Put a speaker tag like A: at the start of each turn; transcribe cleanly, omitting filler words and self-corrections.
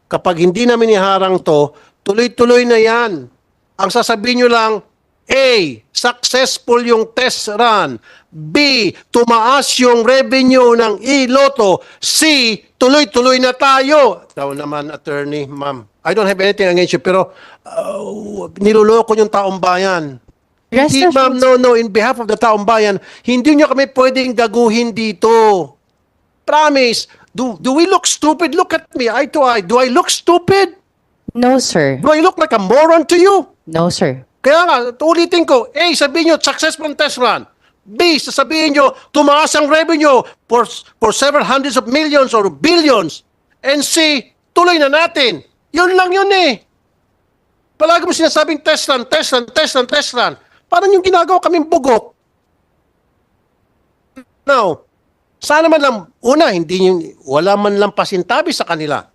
A: Kapag hindi namin iharang to, tuloy-tuloy na yan. Ang sasabihin nyo lang, A, successful yung test run. B, tumaas yung revenue ng e-lotto. C, tuloy-tuloy na tayo. Ikaw naman, attorney, ma'am. I don't have anything against you, pero niloloko yung taong bayan.
B: Rest
A: Hindi, ma'am,
B: assured,
A: no, in behalf of the taong bayan, hindi nyo kami pwedeng gaguhin dito. Promise. Do we look stupid? Look at me, eye to eye. Do I look stupid?
B: no, sir.
A: Do I look like a moron to you?
B: No, sir.
A: Kaya nga, ulitin ko, A, sabihin nyo, successful test run. B, sasabihin nyo, tumaas ang revenue for several hundreds of millions or billions. And C, tuloy na natin. Yun lang yun eh. Palagi mo sinasabing test run, test run, test run, test run. Parang yung ginagawa kaming bugok. Now, sana man lang, una, wala man lang pasintabi sa kanila